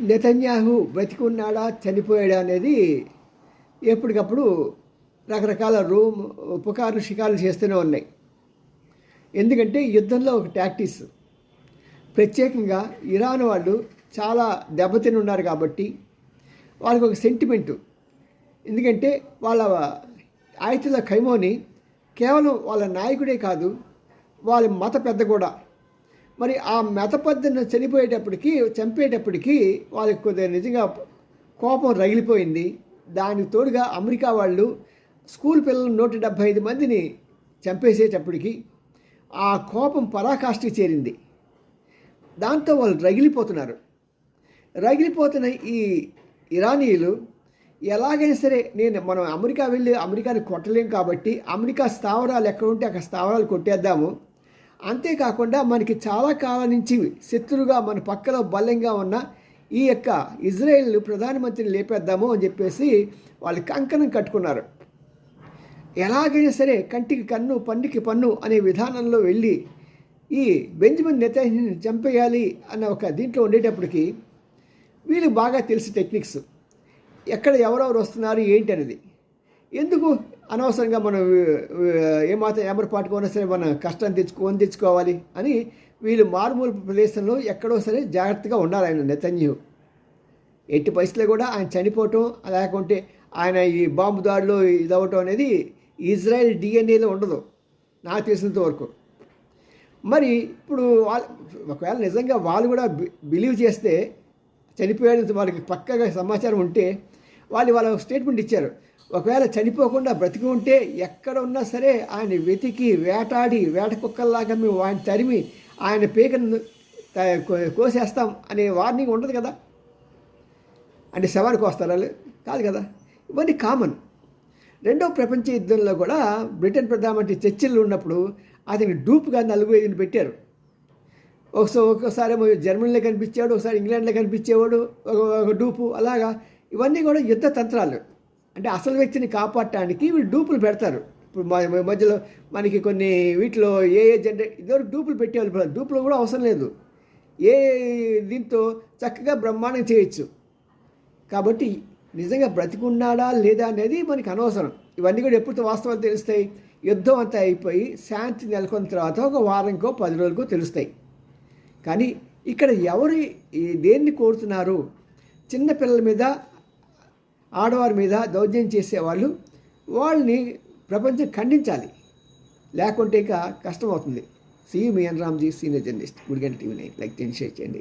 Netanyahu బతికున్నాడా చనిపోయాడా అనేది ఎప్పటికప్పుడు రకరకాల పుకార్లు షికార్లు చేస్తూనే ఉన్నాయి. ఎందుకంటే యుద్ధంలో ఒక టాక్టిక్స్, ప్రత్యేకంగా ఇరాన్ వాళ్ళు చాలా దెబ్బతిని ఉన్నారు కాబట్టి వాళ్ళకి ఒక సెంటిమెంటు. ఎందుకంటే వాళ్ళ ఆయుతుల ఖైమోని కేవలం వాళ్ళ నాయకుడే కాదు, వాళ్ళ మత పెద్ద కూడా. మరి ఆ మత పెద్దను చంపేటప్పటికీ వాళ్ళకి కొద్దిగా నిజంగా కోపం రగిలిపోయింది. దానికి తోడుగా అమెరికా వాళ్ళు స్కూల్ పిల్లలు 175 మందిని చంపేసేటప్పటికి ఆ కోపం పరాకాష్ఠకి చేరింది. దాంతో వాళ్ళు రగిలిపోతున్న ఈ ఇరానీయులు ఎలాగైనా సరే మనం అమెరికా వెళ్ళి అమెరికాని కొట్టలేం కాబట్టి అమెరికా స్థావరాలు ఎక్కడ ఉంటే అక్కడ స్థావరాలు కొట్టేద్దాము, అంతేకాకుండా మనకి చాలా కాలం నుంచి శత్రువుగా మన పక్కలో బలంగా ఉన్న ఈ యొక్క ఇజ్రాయెల్ ప్రధానమంత్రిని లేపేద్దాము అని చెప్పేసి వాళ్ళు కంకణం కట్టుకున్నారు. ఎలాగైనా సరే కంటికి కన్ను పన్నుకి పన్ను అనే విధానంలో వెళ్ళి ఈ బెంజమిన్ నెతన్యాహుని చంపేయాలి అన్న ఒక దీంట్లో ఉండేటప్పటికి వీళ్ళకి బాగా తెలిసి టెక్నిక్స్, ఎక్కడ ఎవరెవరు వస్తున్నారు ఏంటి అనేది. ఎందుకు అనవసరంగా మనం ఏమాత్రం ఏమరపాటుకోనా సరే మన కష్టాన్ని తెచ్చుకోవాలి అని వీళ్ళు మారుమూల ప్రదేశంలో ఎక్కడో సరే జాగ్రత్తగా ఉండాలి. ఆయన నెతన్యాహు ఎట్టి పరిస్థితుల్లో కూడా ఆయన చనిపోవటం లేకుంటే ఆయన ఈ బాంబు దాడిలో ఇదవటం అనేది ఇజ్రాయెల్ డిఎన్ఏలో ఉండదు నాకు తెలిసినంత వరకు. మరి ఇప్పుడు ఒకవేళ నిజంగా వాళ్ళు కూడా బిలీవ్ చేస్తే చనిపోయాడు వాళ్ళకి పక్కగా సమాచారం ఉంటే వాళ్ళ స్టేట్మెంట్ ఇచ్చారు. ఒకవేళ చనిపోకుండా బ్రతికి ఉంటే ఎక్కడ ఉన్నా సరే ఆయన వెతికి వేటాడి వేట కుక్కల్లాగా మేము ఆయన తరిమి ఆయన పీకను కోసేస్తాం అనే వార్నింగ్ ఉండదు కదా. అంటే శవానికి వస్తారా కాదు కదా. ఇవన్నీ కామన్. రెండవ ప్రపంచ యుద్ధంలో కూడా బ్రిటన్ ప్రధానమంత్రి చర్చిల్లో ఉన్నప్పుడు అతనికి డూప్గా 4-5 పెట్టారు. ఒక్కోసారి జర్మనీలో కనిపించాడు, ఒకసారి ఇంగ్లాండ్లో కనిపించేవాడు ఒక డూపు. అలాగా ఇవన్నీ కూడా యుద్ధ తంత్రాలు. అంటే అసలు వ్యక్తిని కాపాడటానికి వీళ్ళు డూపులు పెడతారు. ఇప్పుడు మధ్యలో మనకి కొన్ని వీటిలో ఏ ఇదివరకు డూపులు పెట్టేవాళ్ళు, డూపులు కూడా అవసరం లేదు, దీంతో చక్కగా బ్రహ్మాండం చేయొచ్చు. కాబట్టి నిజంగా బ్రతికున్నాడా లేదా అనేది మనకి అనవసరం. ఇవన్నీ కూడా ఎప్పుడు వాస్తవాలు తెలుస్తాయి? యుద్ధం అంతా అయిపోయి శాంతి నెలకొన్న తర్వాత ఒక వారంకో 10 రోజులకో తెలుస్తాయి. కానీ ఇక్కడ ఎవరు దేన్ని కోరుతున్నారు? చిన్నపిల్లల మీద ఆడవారి మీద దౌర్జన్యం చేసేవాళ్ళు వాళ్ళని ప్రపంచం ఖండించాలి, లేకుంటే ఇక కష్టమవుతుంది. సీ యూ మీ N Ramji, senior journalist, Gudiganta TV 9. Like చేయండి, షేర్ చేయండి.